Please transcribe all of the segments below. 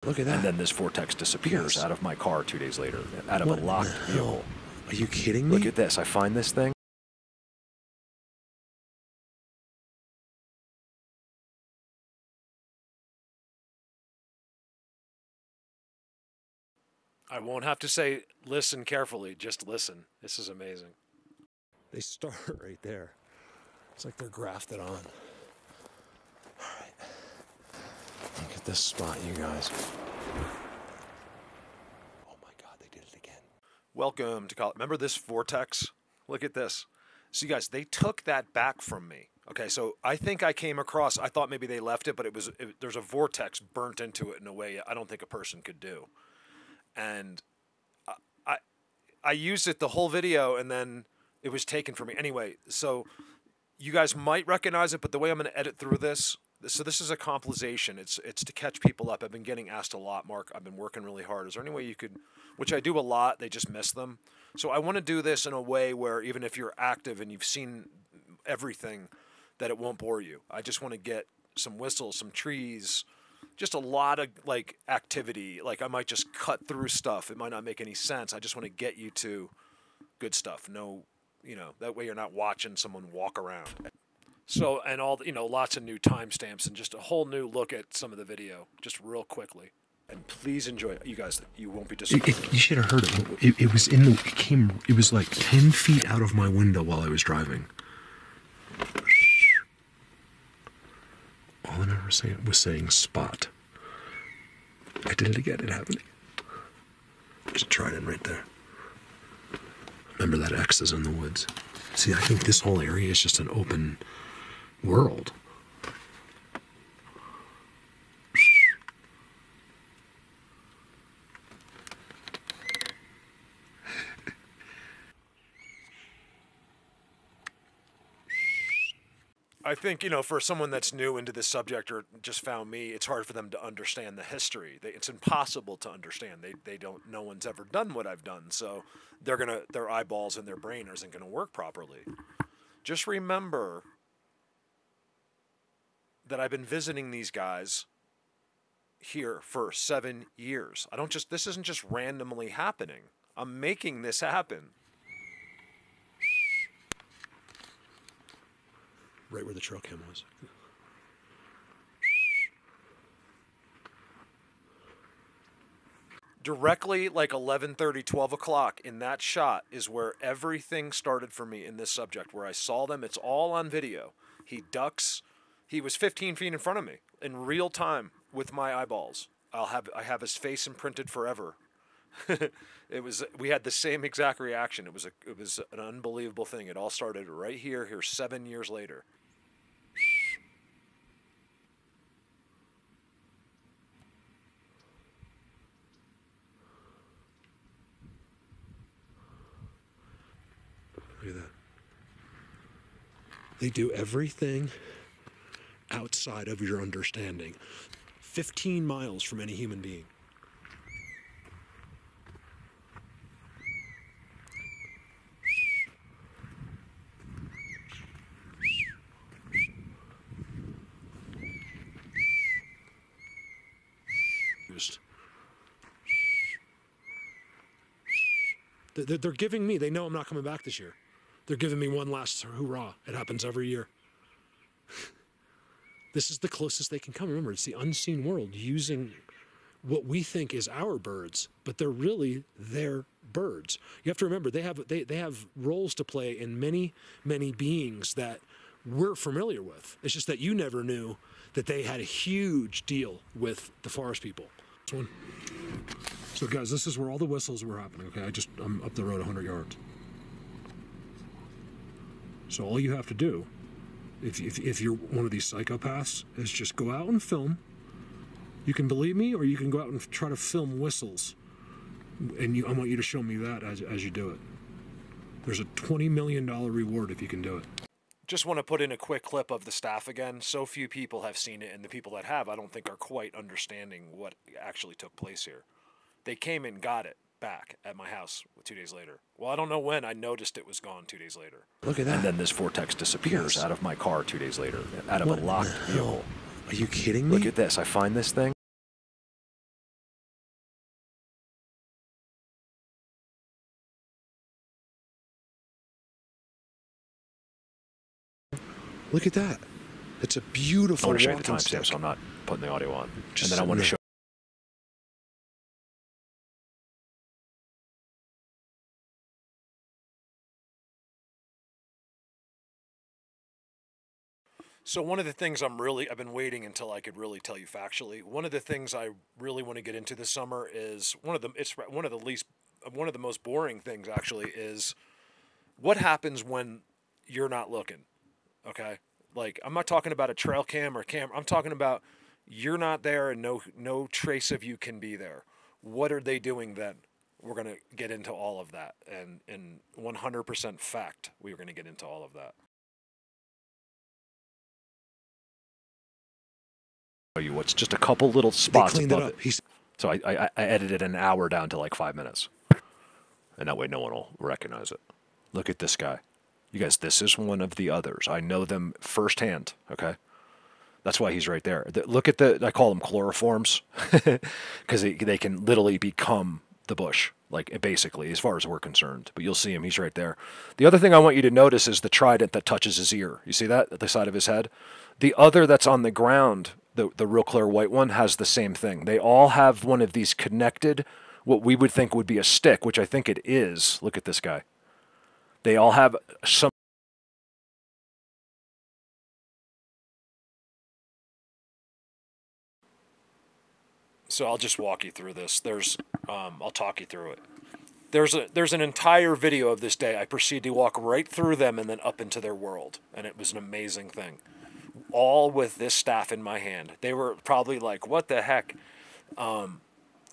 Look at that. And then this vortex disappears out of my car 2 days later, out of What a locked the vehicle. hell? Are you kidding me? Look at this. I find this thing. I won't have to say listen carefully, just listen. This is amazing. They start right there. It's like they're grafted on. All right. Look at this spot, you guys. Oh my God, they did it again. Welcome to college. Remember this vortex? Look at this. So you guys, they took that back from me. Okay, so I think I came across, I thought maybe they left it, but there's a vortex burnt into it in a way I don't think a person could do. And I used it the whole video, and then it was taken from me. Anyway, so you guys might recognize it, but the way I'm going to edit through this, so this is a compilation. It's to catch people up. I've been getting asked a lot, Mark. I've been working really hard. Is there any way you could, which I do a lot, they just miss them. So I want to do this in a way where even if you're active and you've seen everything, that it won't bore you. I just want to get some whistles, some trees, just a lot of like activity. Like I might just cut through stuff. It might not make any sense. I just want to get you to good stuff. No, that way you're not watching someone walk around. So, and all, lots of new timestamps and just a whole new look at some of the video, just real quickly. And please enjoy it. You guys, you won't be disappointed. You should have heard it. It was like 10 feet out of my window while I was driving. All I never was saying spot. I did it again. It happened. There's a trident right there. Remember that X is in the woods. See, I think this whole area is just an open world. I think, for someone that's new into this subject or just found me, it's hard for them to understand the history. It's impossible to understand. They don't, no one's ever done what I've done. So their eyeballs and their brain isn't going to work properly. Just remember that I've been visiting these guys here for 7 years. This isn't just randomly happening. I'm making this happen. Right where the trail cam was. Directly like 11:30, 12 o'clock in that shot is where everything started for me in this subject, where I saw them. It's all on video. He ducks. He was 15 feet in front of me in real time with my eyeballs. I have his face imprinted forever. We had the same exact reaction. It was an unbelievable thing. It all started right here 7 years later. Look at that. They do everything outside of your understanding. 15 miles from any human being. They're giving me, they know I'm not coming back this year. They're giving me one last hoorah. It happens every year. This is the closest they can come. Remember, it's the unseen world using what we think is our birds, but they're really their birds. You have to remember, they have roles to play in many, many beings that we're familiar with. It's just that you never knew that they had a huge deal with the forest people. This one. So guys, this is where all the whistles were happening, okay? I'm up the road 100 yards. So all you have to do, if you're one of these psychopaths, is just go out and film. You can believe me, or you can go out and try to film whistles. And I want you to show me that as you do it. There's a $20 million reward if you can do it. Just want to put in a quick clip of the staff again. So few people have seen it, and the people that have, I don't think, are quite understanding what actually took place here. They came and got it back at my house 2 days later. Well, I don't know when. I noticed it was gone 2 days later. Look at that. And then this vortex disappears out of my car 2 days later, out of a locked vehicle. Are you kidding me? Look at this. I find this thing. Look at that. It's a I beautiful want to show you the walking timestamp, stick. so I'm not putting the audio on. Just And then I want to sitting show. So one of the things I've been waiting until I could really tell you factually. One of the things I really want to get into this summer is one of the most boring things actually is what happens when you're not looking. Okay, like I'm not talking about a trail cam or camera. I'm talking about you're not there and no trace of you can be there. What are they doing then? We're gonna get into all of that, and in 100% fact, we're gonna get into all of that. Show you what's just a couple little They spots cleaned it above up. it. So I edited an hour down to like 5 minutes, and that way no one will recognize it. Look at this guy. You guys, this is one of the others. I know them firsthand. Okay. That's why he's right there. Look at I call them chloroforms because they can literally become the bush, like basically, as far as we're concerned. But you'll see him. He's right there. The other thing I want you to notice is the trident that touches his ear. You see that at the side of his head? The other that's on the ground, the real clear white one, has the same thing. They all have one of these connected, what we would think would be a stick, which I think it is. Look at this guy. They all have some. So I'll just walk you through this. I'll talk you through it. There's an entire video of this day. I proceed to walk right through them and then up into their world, and it was an amazing thing. All with this staff in my hand. They were probably like, "What the heck?"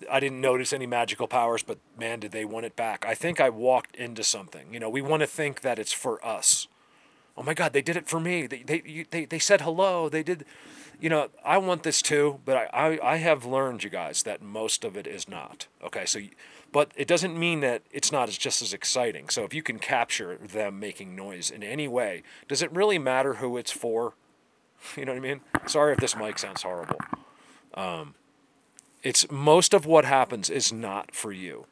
I didn't notice any magical powers, but man, did they want it back. I think I walked into something. You know, we want to think that it's for us. Oh my God, they did it for me. They said hello. They did. You know, I want this too, but I have learned, you guys, that most of it is not. Okay, so, but it doesn't mean that it's not just as exciting. So if you can capture them making noise in any way, does it really matter who it's for? You know what I mean? Sorry if this mic sounds horrible. It's most of what happens is not for you.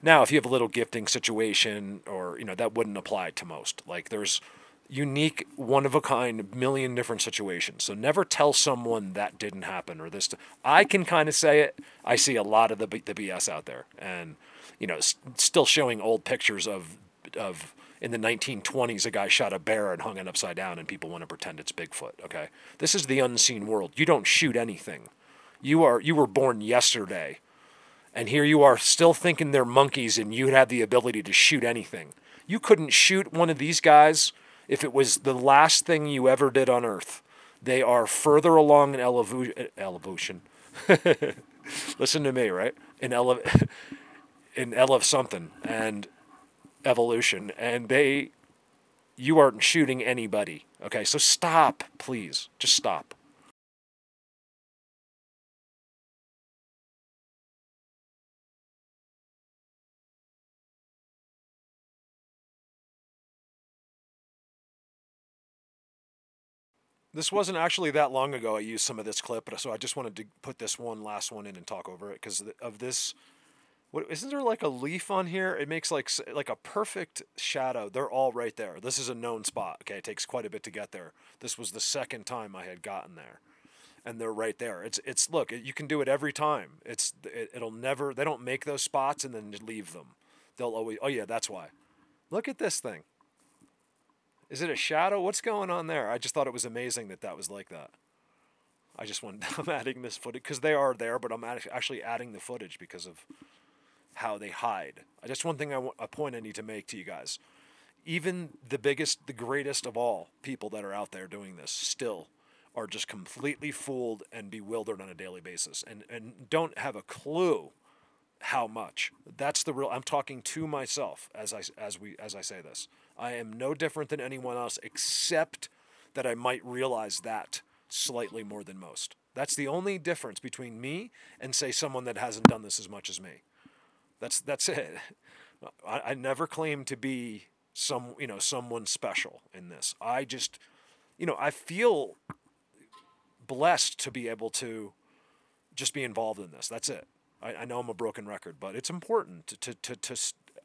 Now, if you have a little gifting situation, or that wouldn't apply to most. Like there's unique, one of a kind, million different situations. So never tell someone that didn't happen or this. I can kind of say it. I see a lot of the BS out there, and still showing old pictures of in the 1920s, a guy shot a bear and hung it upside down, and people want to pretend it's Bigfoot. Okay, this is the unseen world. You don't shoot anything. You were born yesterday. And here you are still thinking they're monkeys and you have the ability to shoot anything. You couldn't shoot one of these guys if it was the last thing you ever did on Earth. They are further along in evolution. Listen to me, right? In something and evolution. And you aren't shooting anybody. Okay, so stop, please. Just stop. This wasn't actually that long ago I used some of this clip, so I just wanted to put this last one in and talk over it because of this. What, isn't there like a leaf on here? It makes like a perfect shadow. They're all right there. This is a known spot. Okay, it takes quite a bit to get there. This was the second time I had gotten there, and they're right there. It's look, you can do it every time. It'll never. They don't make those spots and then leave them. They'll always. Oh yeah, that's why. Look at this thing. Is it a shadow? What's going on there? I just thought it was amazing that was like that. I'm adding this footage because they are there, but I'm actually adding the footage because of how they hide. Just one thing, a point I need to make to you guys. Even the biggest, the greatest of all people that are out there doing this still are just completely fooled and bewildered on a daily basis and don't have a clue how much. That's the real. I'm talking to myself as I say this. I am no different than anyone else, except that I might realize that slightly more than most. That's the only difference between me and say someone that hasn't done this as much as me. That's it. I never claim to be someone special in this. I just I feel blessed to be able to just be involved in this. That's it. I know I'm a broken record, but it's important to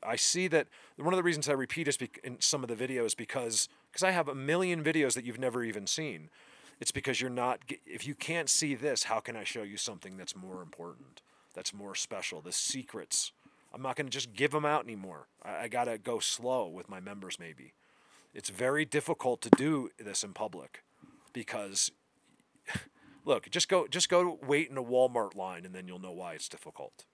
I see that one of the reasons I repeat is in some of the videos because Because I have a million videos that you've never even seen. It's because you're not, if you can't see this, how can I show you something that's more important, that's more special, the secrets? I'm not going to just give them out anymore. I got to go slow with my members maybe. It's very difficult to do this in public because, look, just go wait in a Walmart line and then you'll know why it's difficult.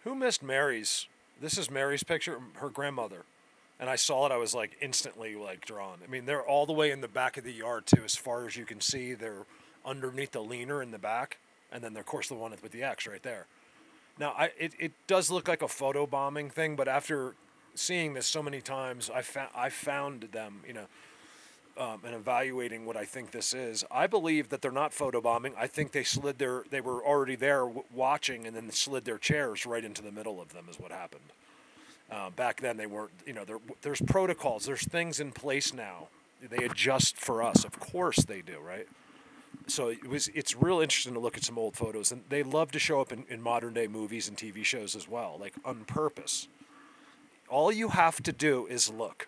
Who missed Mary's? This is Mary's picture, her grandmother. And I saw it, I was like instantly like drawn. I mean, they're all the way in the back of the yard too, as far as you can see. They're underneath the leaner in the back, and then of course the one with the X right there. Now, it does look like a photo bombing thing, but after seeing this so many times, I found them, and evaluating what I think this is. I believe that they're not photobombing. I think they were already there watching and then slid their chairs right into the middle of them is what happened. Back then they weren't, there's protocols, there's things in place now. They adjust for us. Of course they do, right? So it's real interesting to look at some old photos, and they love to show up in modern day movies and TV shows as well, like on purpose. All you have to do is look.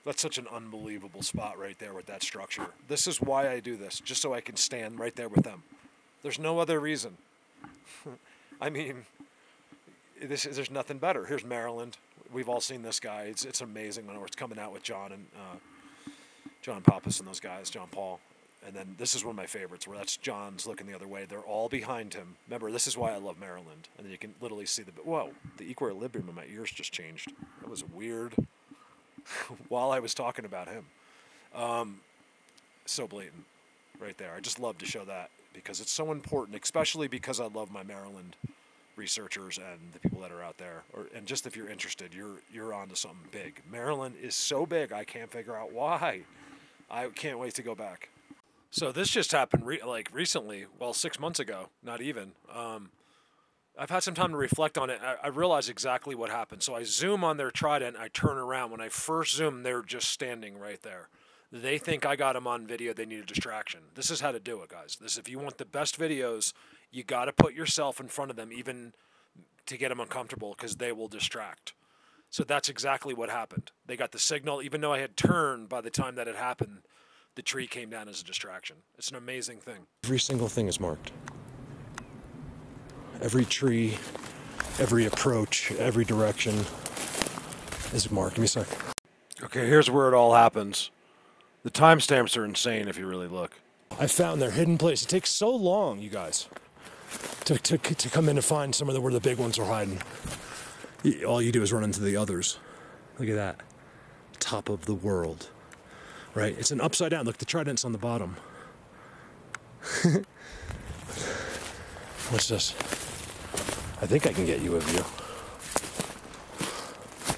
That's such an unbelievable spot right there with that structure. This is why I do this, just so I can stand right there with them. There's no other reason. I mean, there's nothing better. Here's Maryland. We've all seen this guy. It's amazing when it's coming out with John and John Pappas and those guys, John Paul. And then this is one of my favorites, where that's John's looking the other way. They're all behind him. Remember, this is why I love Maryland. And then you can literally see the equilibrium in my ears just changed. That was weird. While I was talking about him. So blatant right there. I just love to show that because it's so important, especially because I love my Maryland researchers and the people that are out there. And just if you're interested, you're onto something big. Maryland is so big, I can't figure out why. I can't wait to go back. So this just happened recently, 6 months ago, not even. I've had some time to reflect on it. I realize exactly what happened. So I zoom on their trident. I turn around. When I first zoom, they're just standing right there. They think I got them on video. They need a distraction. This is how to do it, guys. If you want the best videos, you got to put yourself in front of them, even to get them uncomfortable, because they will distract. So that's exactly what happened. They got the signal. Even though I had turned by the time that it happened, the tree came down as a distraction. It's an amazing thing. Every single thing is marked. Every tree, every approach, every direction is marked. Give me a sec. Okay, here's where it all happens. The timestamps are insane if you really look. I found their hidden place. It takes so long, you guys, to come in and find some of where the big ones are hiding. All you do is run into the others. Look at that. Top of the world. right? It's an upside down. Look, the trident's on the bottom. What's this? I think I can get you a view.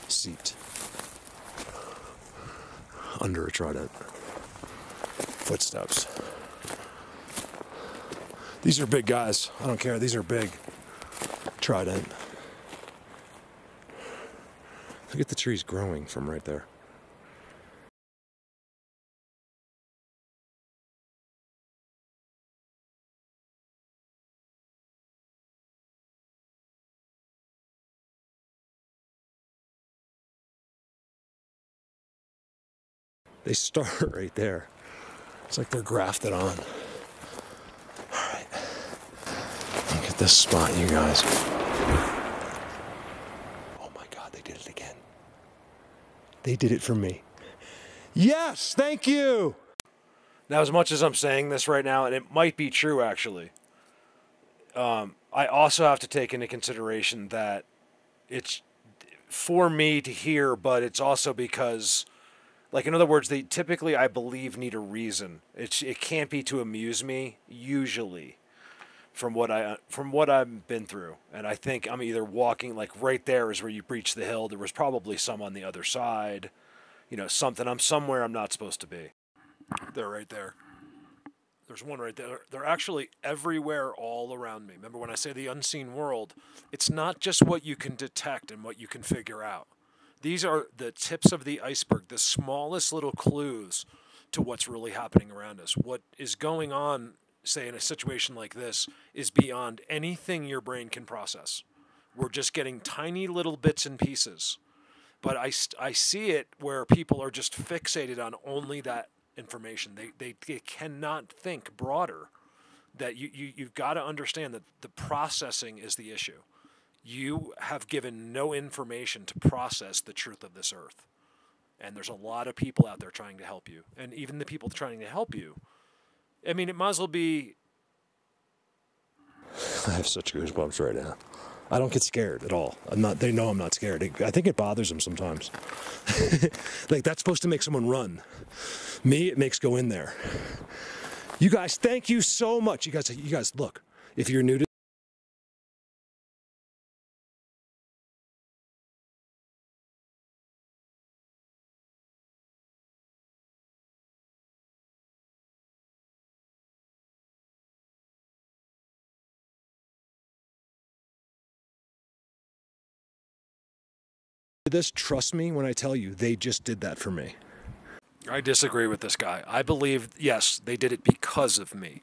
Seat. Under a trident. Footsteps. These are big guys. I don't care. These are big. Trident. Look at the trees growing from right there. They start right there. It's like they're grafted on. All right. Look at this spot, you guys. Oh my God, they did it again. They did it for me. Yes, thank you. Now, as much as I'm saying this right now, and it might be true actually, I also have to take into consideration that it's for me to hear, but it's also because, like, in other words, they typically, I believe, need a reason. It can't be to amuse me, usually, from what I've been through. And I think I'm either walking, like, right there is where you breach the hill. There was probably some on the other side. You know, something. I'm somewhere I'm not supposed to be. They're right there. There's one right there. They're actually everywhere all around me. Remember when I say the unseen world, it's not just what you can detect and what you can figure out. These are the tips of the iceberg, the smallest little clues to what's really happening around us. What is going on, say, in a situation like this, is beyond anything your brain can process. We're just getting tiny little bits and pieces. But I see it where people are just fixated on only that information. They cannot think broader. That you've got to understand that the processing is the issue. You have given no information to process the truth of this earth. And there's a lot of people out there trying to help you. And even the people trying to help you, I mean, it might as well be... I have such goosebumps right now. I don't get scared at all. They know I'm not scared. I think it bothers them sometimes. Like, that's supposed to make someone run. Me, it makes go in there. You guys, thank you so much. You guys, look, if you're new to this, trust me when I tell you, they just did that for me. I disagree with this guy. I believe, yes, they did it because of me,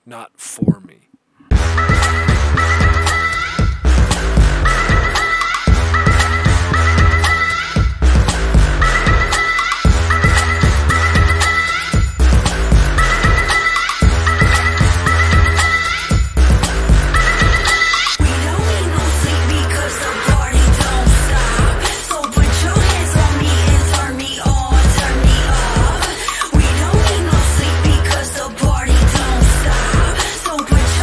not for me. Put your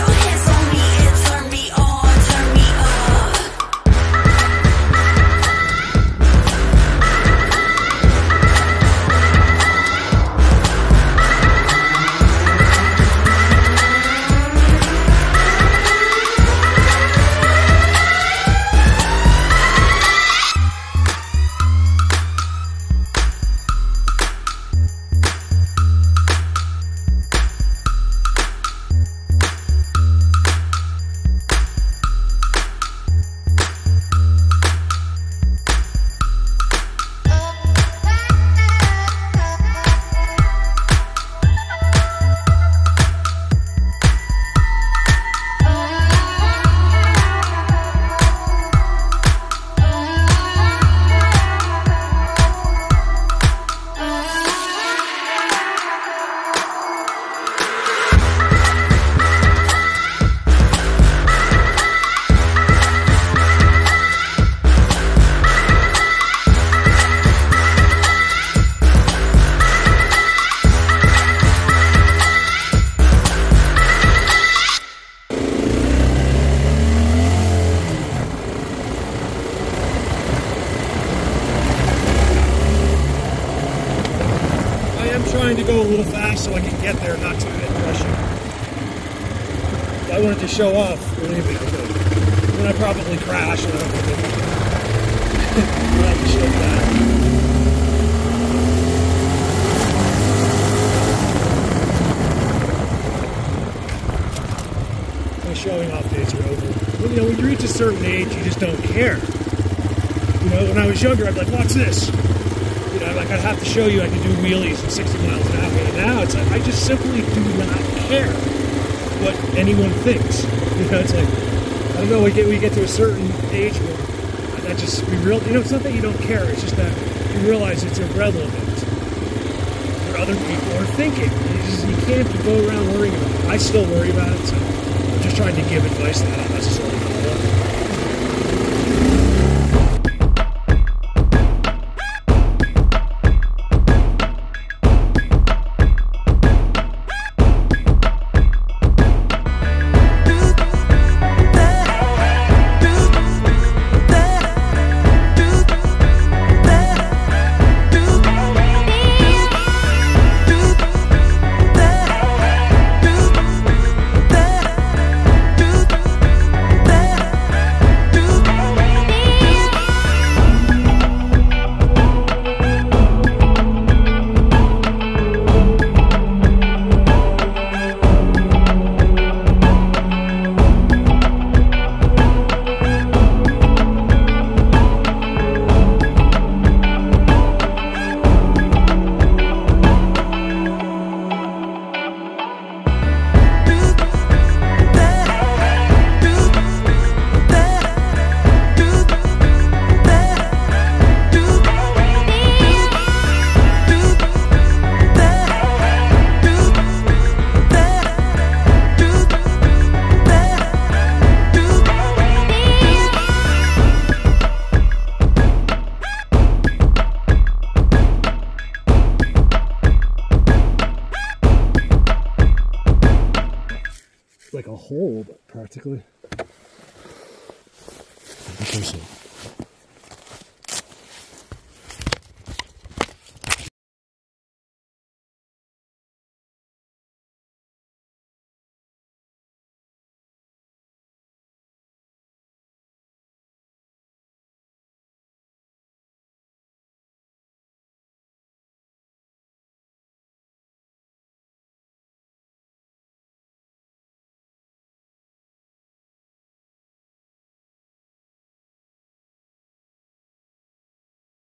trying to go a little fast so I can get there, not to rush it. If I wanted to show off, believe me, I could. Then I'd probably crash and I don't think I'll have to show that. My showing off days are over. Well, you know, when you reach a certain age, you just don't care. You know, when I was younger, I'd be like, watch this. You know, like I'd have to show you I can do wheelies at 60 miles an hour. And now it's like, I just simply do not care what anyone thinks. You know, it's like, I don't know, we get to a certain age where that just, we real, you know, it's not that you don't care, it's just that you realize it's irrelevant what other people are thinking. You can't go around worrying about it. I still worry about it, so I'm just trying to give advice that I don't necessarily follow. Like a hole, practically.